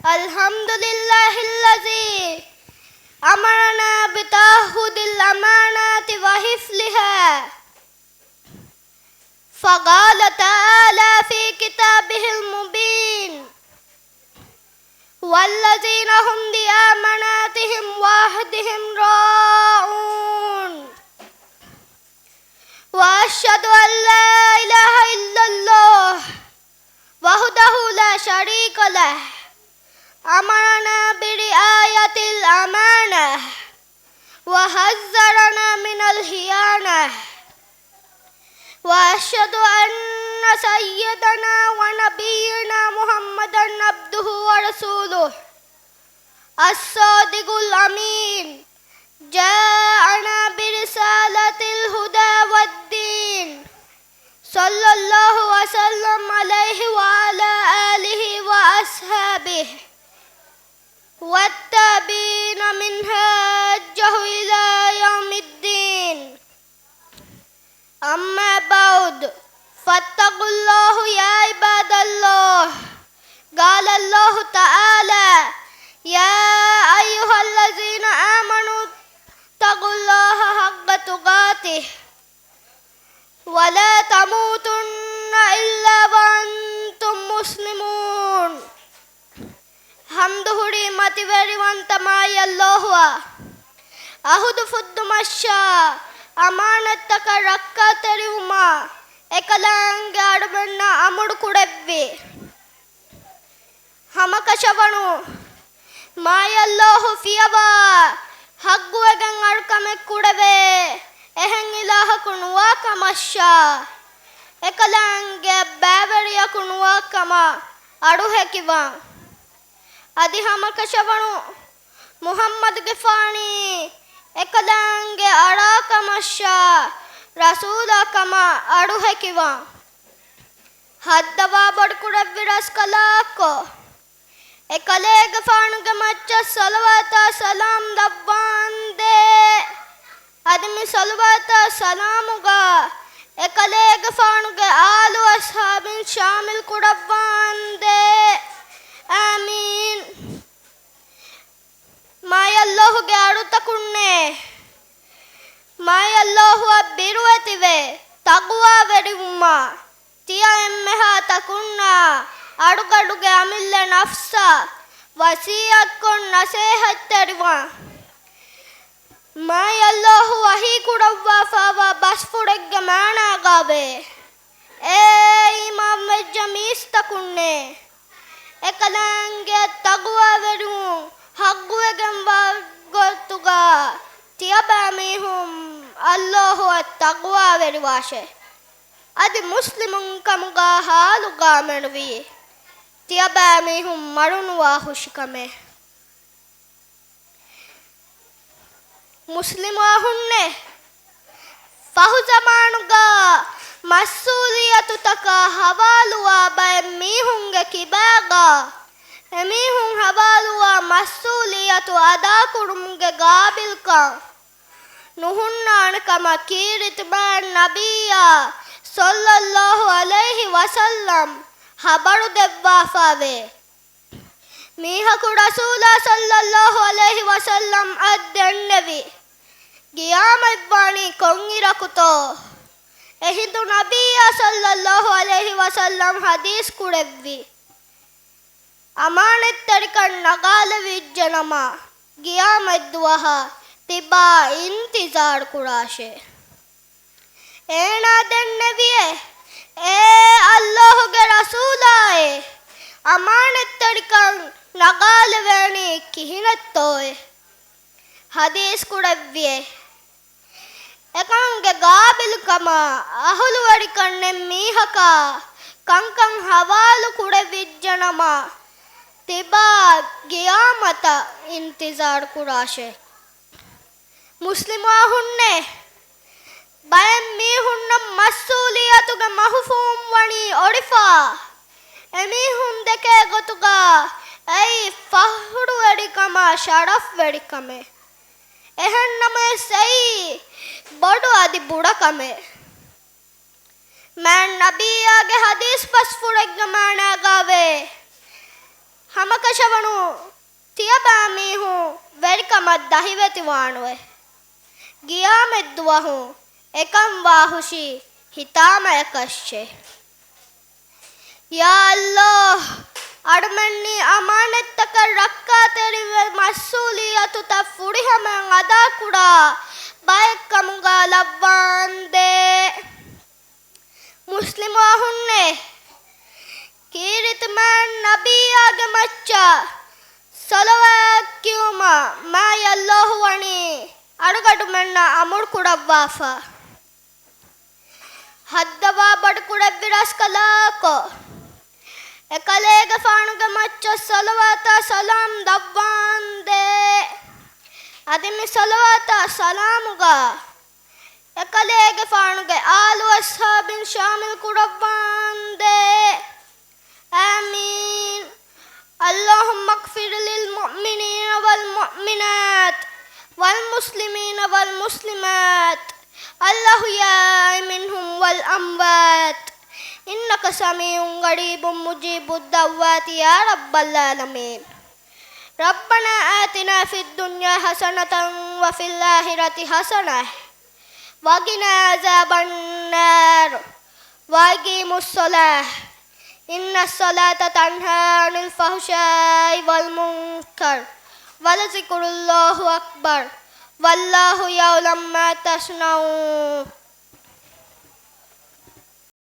الحمد لله الذي أمرنا بتعهد الأمانات وحفظها، فقال تعالى في كتابه المبين: والذين هم لأماناتهم وعهدهم راعون. وأشهد أن لا إله إلا الله وحده لا شريك له، أمرنا برعاية الأمانة وحذرنا من الخيانة. وأشهد أن سيدنا ونبينا محمدا عبده ورسوله الصادق الأمين، جاءنا برسالة الهدى والدين، صلى الله وسلم عليه وعلى آله وأصحابه والتابعين منهجه إلى يوم الدين. أما بعد، فاتقوا الله يا عباد الله. قال الله تعالى: يا أيها الذين آمنوا اتقوا الله حق تقاته ولا تموتن إلا وأنتم مسلمون. حمد حرمت وريوانتماي الله أهد فد مشا أمانتك ركا تريوما එකලංග අඩබන්න අමුඩු කුඩෙව්වේ හමකශවනු මායල්ලෝහු ෆියවා හග්ගුවගෙන් අඩුකමෙක් කුඩවේ එහෙන් ඉලාහකුණුවා කමශ්ෂා එකලංගේ බෑවරියකුණුවා කම අඩු හැකිවා අදි හමකශවනු මුහම්මද් ගෙෆානි එකලංගේ අඩා කමශ්ෂා रसूला कमा अड़ु है किवा हद्दवा बड़कुड़ विरस कलाको एकले गफान गमच्चा सलवाता सलाम दब्बान दे आदमी सलवाता सलामुगा एकले गफान के आलू असहाबिन शामिल कुड़ब्बान दे आमीन माय अल्लाह के अड़ु तकुन्ने माय अल्लाह बिरुवतिवे तगवा वेरिउम्मा तिया एम्मेहा तकुन्ना अडुगडुगे अमिल्ले नफ्सा वसीयत कोन नसेहत तेरिवा माय अल्लाह वही कुडव्वा फावा बसफुडेग्गे मानागाबे ए इमाम वेज्जमीस तकुन्ने एकलंगे तगवा वेरिउ हग्गुवेगें वागोतुगा තියබෑමීහුම් අල්ලාහු අත්තක්වා වෙරිවාශේ අදි මුස්ලිමුන් කමුගා හාලුගා මෙනුවී තියබෑමීහුම් මරුණුවා හුෂිකමේ මුස්ලිමාහුන්නේ ෆහු ජමානුගා මස්සූලියතු තකා හවාලුවා බය මීහුන්ගේ කිබෑගා එමීහුන් හවාලුවා මස්සූලියතු අදා කුරුමුගේ ගාබිල්කා නුහුන්නානකම කීරිතුබෑන් නබීයා සොල්ලල්ලාහු අලයිහි වසල්ලම් හබරු දෙව්වාෆාවේ මීහකු රසූලා සොල්ලල්ලාහු අලයිහි වසල්ලම් අද්දෙන්නවි ගියාමත්වානී කොංගිරකුතෝ එහිදු නබීයා සොල්ලල්ලාහු අලයිහි වසල්ලම් හදීස් කුඩෙව්වි අමානෙත්තරිකන් නගාල විජ්ජනමා ගියාමද්දුවහා තිබා ඉන්තිසාර් කුරාෂේ ඒනා දෙන්නවියේ ඒ අල්ලාහුගේ රසූලායේ අමානෙත්තරිකන් නගාල වෑනි කිහිනත්තෝය හදීස් කුඩෙව්වියේ එකංගේ ගාබිලුකම අහුළුවරිකන්නෙන් මීහකා කංකං හවාලු කුඩෙ විජ්ජනමා තිබා ගියාමත ඉන්තිසාර් කුරාෂේ මුස්ලිමාහුන්නේ බයෙන් මීහුන්න මස්සූලියතුගේ මහුෆූම් වනි ඔරිෆා එමීහුන් දෙකේ ගොතුගා ඇයි ෆහුඩු වෙඩිකම ෂරෆ් වෙඩිකමේ එහෙන්නම සෙයි බොඩු අදි බුඩකමේ मैं नबियागे हदीस पस फुड़ग माना गावे हमकशवणु तियबामी हूँ वेरिकमत दहिवेति वाणुवे गियामेद्दुवा हूँ एकम वाहुशी हिताम एकश्चे या अल्लाह अडमन्नी अमानत तक रक्का तेरी मसूलियत तफुड़ी हमें अदा कुड़ा बायकमुगा लब्बान दे मुस्लिम वाहुन्ने कीरित मैं नबी आगे मच्चा सलवात क्योंमा मैं यल्लाह वनी अड़गड़ मन्ना अमुर कुड़व्वाफा हद्दवा बड़ कुड़े विरस कलाको एकलेगे फानुगे मच्चा सलवाता सलाम दव्वान दे अदिमी सलवाता सलामुगा एकलेगे फानुगे आलु अस्हाबिन शामिल कुड़व्वान दे आमीन अल्लाहुम्मा अग़फिर लिल मुअमिनीन वल मुअमिनात वल मुस्लिमीन वल मुस्लिमात अल्लाहुय्या मिनहुम वल अमवात इन्नका समीउन क़रीबुन मुजीबुद दअवात या रब्बल आलमीन रब्बना आतिना फिद दुन्या हसनतन व फिल आखिरति हसनह व क़िना अज़ाबन नार व अक़ीमुस सलाह इन्नस सलाता तन्हा अनिल फ़हशाइ वल मुनकर वलज़िक्रुल्लाहि अकबर वल्लाहु यअलमु मा तस्नऊन।